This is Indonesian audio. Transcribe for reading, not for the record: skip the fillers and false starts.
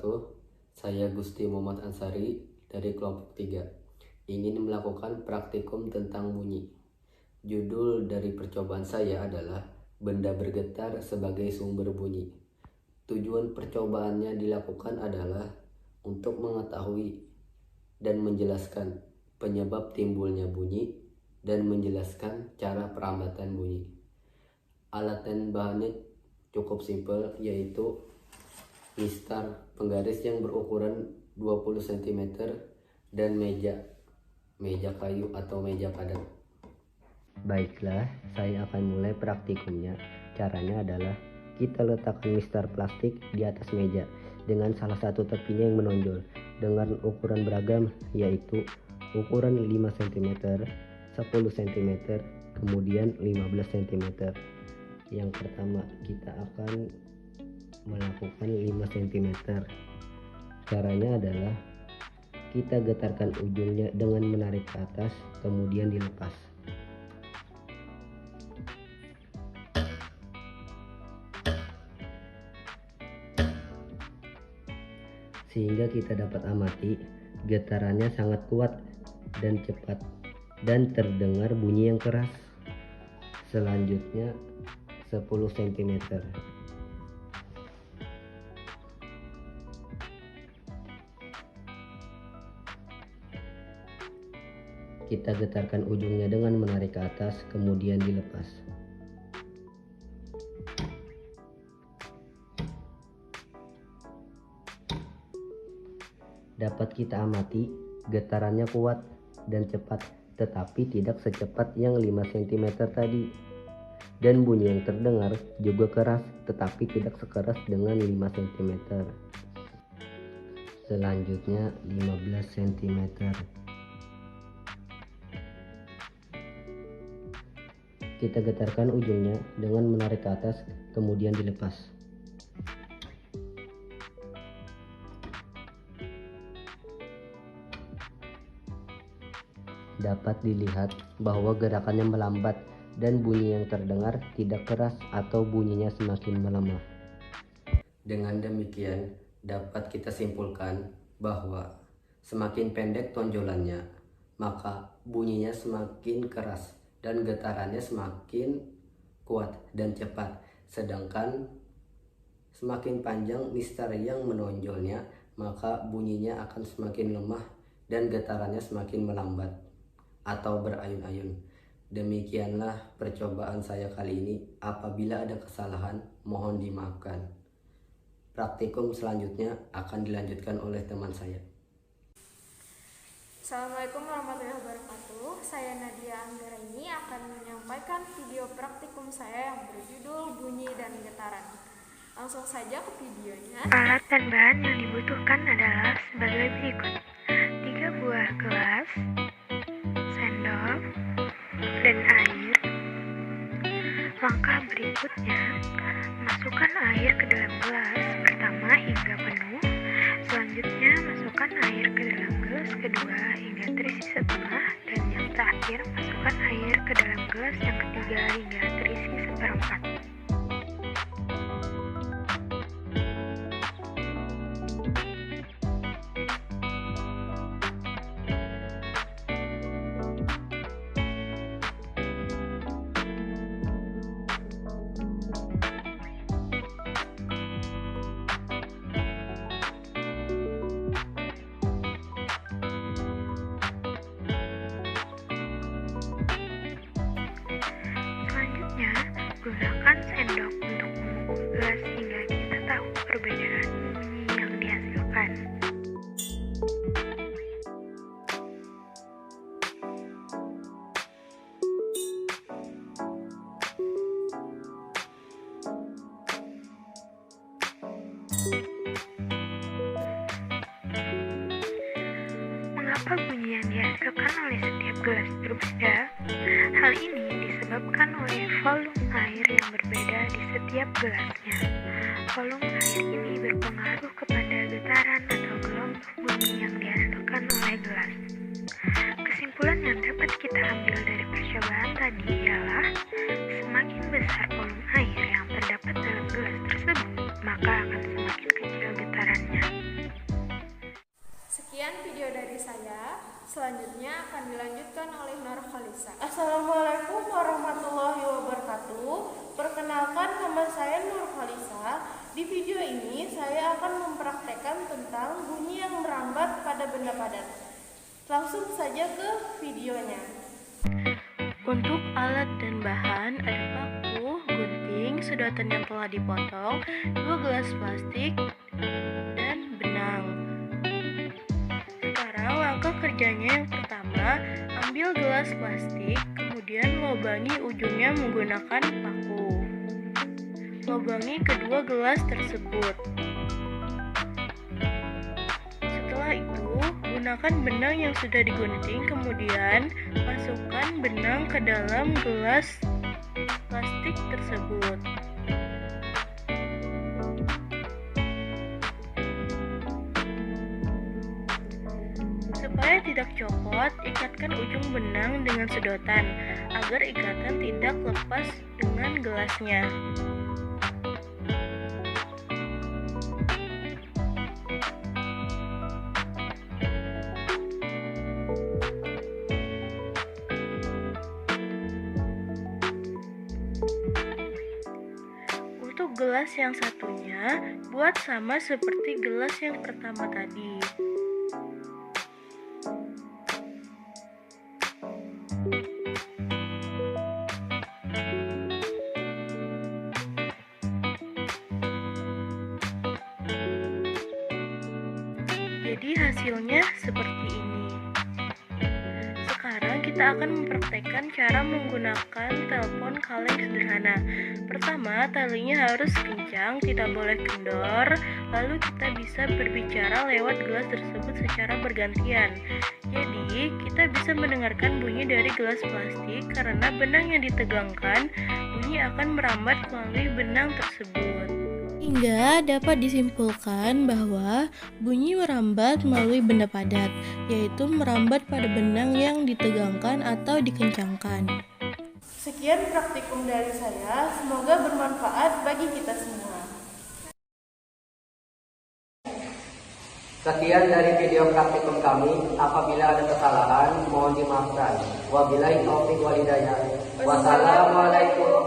wabarakatuh. Saya Gusti Muhammad Ansari dari kelompok 3 ingin melakukan praktikum tentang bunyi. Judul dari percobaan saya adalah benda bergetar sebagai sumber bunyi. Tujuan percobaannya dilakukan adalah untuk mengetahui dan menjelaskan penyebab timbulnya bunyi dan menjelaskan cara perambatan bunyi. Alat dan bahannya cukup simpel, yaitu mistar penggaris yang berukuran 20 cm dan meja kayu atau meja padat. Baiklah, saya akan mulai praktikumnya. Caranya adalah kita letakkan mistar plastik di atas meja dengan salah satu tepinya yang menonjol dengan ukuran beragam, yaitu ukuran 5 cm, 10 cm, kemudian 15 cm. Yang pertama kita akan melakukan 5 cm. Caranya adalah kita getarkan ujungnya dengan menarik ke atas, kemudian dilepas. Sehingga kita dapat amati getarannya sangat kuat dan cepat dan terdengar bunyi yang keras. Selanjutnya 10 cm. Kita getarkan ujungnya dengan menarik ke atas, kemudian dilepas. Dapat kita amati getarannya kuat dan cepat, tetapi tidak secepat yang 5 cm tadi. Dan bunyi yang terdengar juga keras, tetapi tidak sekeras dengan 5 cm. Selanjutnya 15 cm. Kita getarkan ujungnya dengan menarik ke atas, kemudian dilepas. Dapat dilihat bahwa gerakannya melambat dan bunyi yang terdengar tidak keras atau bunyinya semakin melemah. Dengan demikian, dapat kita simpulkan bahwa semakin pendek tonjolannya, maka bunyinya semakin keras dan getarannya semakin kuat dan cepat. Sedangkan semakin panjang mistar yang menonjolnya, maka bunyinya akan semakin lemah dan getarannya semakin melambat atau berayun-ayun. Demikianlah percobaan saya kali ini. Apabila ada kesalahan, mohon dimaafkan. Praktikum selanjutnya akan dilanjutkan oleh teman saya. Assalamualaikum warahmatullahi wabarakatuh. Saya Nadia Anggraini akan menyampaikan video praktikum saya yang berjudul bunyi dan getaran. Langsung saja ke videonya. Alat dan bahan yang dibutuhkan adalah sebagai berikut: 3 buah gelas, sendok, dan air. Langkah berikutnya, masukkan air ke dalam gelas pertama hingga penuh. Selanjutnya, masukkan air ke dalam gelas kedua hingga terisi setengah, dan yang terakhir, masukkan air ke dalam gelas yang ketiga hingga terisi seperempat. Gunakan sendok untuk memukul gelas hingga kita tahu perbedaan bunyi yang dihasilkan. Mengapa bunyi yang dihasilkan oleh setiap gelas berbeda? Hal ini disebabkan oleh volume air yang berbeda di setiap gelasnya. Volume air ini berpengaruh kepada getaran atau gelombang bunyi yang dihasilkan oleh gelas. Kesimpulan yang dapat kita ambil dari percobaan tadi ialah semakin besar volume air yang terdapat dalam gelas tersebut, maka akan semakin kecil getarannya. Selanjutnya akan dilanjutkan oleh Nur Khalisa. Assalamualaikum warahmatullahi wabarakatuh. Perkenalkan, nama saya Nur Khalisa. Di video ini saya akan mempraktekkan tentang bunyi yang merambat pada benda padat. Langsung saja ke videonya. Untuk alat dan bahan ada paku, gunting, sedotan yang telah dipotong, 2 gelas plastik, dan benang. Sekarang langkah kerjanya yang pertama, ambil gelas plastik, kemudian lobangi ujungnya menggunakan paku. Lobangi kedua gelas tersebut. Setelah itu, gunakan benang yang sudah digunting, kemudian masukkan benang ke dalam gelas plastik tersebut. Supaya tidak copot, ikatkan ujung benang dengan sedotan agar ikatan tidak lepas dengan gelasnya. Untuk gelas yang satunya, buat sama seperti gelas yang pertama tadi. Jadi hasilnya seperti ini. Sekarang kita akan mempraktekkan cara menggunakan telepon kaleng sederhana. Pertama, talinya harus kencang, tidak boleh kendor. Lalu kita bisa berbicara lewat gelas tersebut secara bergantian. Jadi, kita bisa mendengarkan bunyi dari gelas plastik karena benang yang ditegangkan, bunyi akan merambat melalui benang tersebut. Hingga dapat disimpulkan bahwa bunyi merambat melalui benda padat, yaitu merambat pada benang yang ditegangkan atau dikencangkan. Sekian praktikum dari saya, semoga bermanfaat bagi kita semua. Sekian dari video praktikum kami. Apabila ada kesalahan, mohon dimaafkan. Wabillahi taufiq wal hidayah. Wassalamualaikum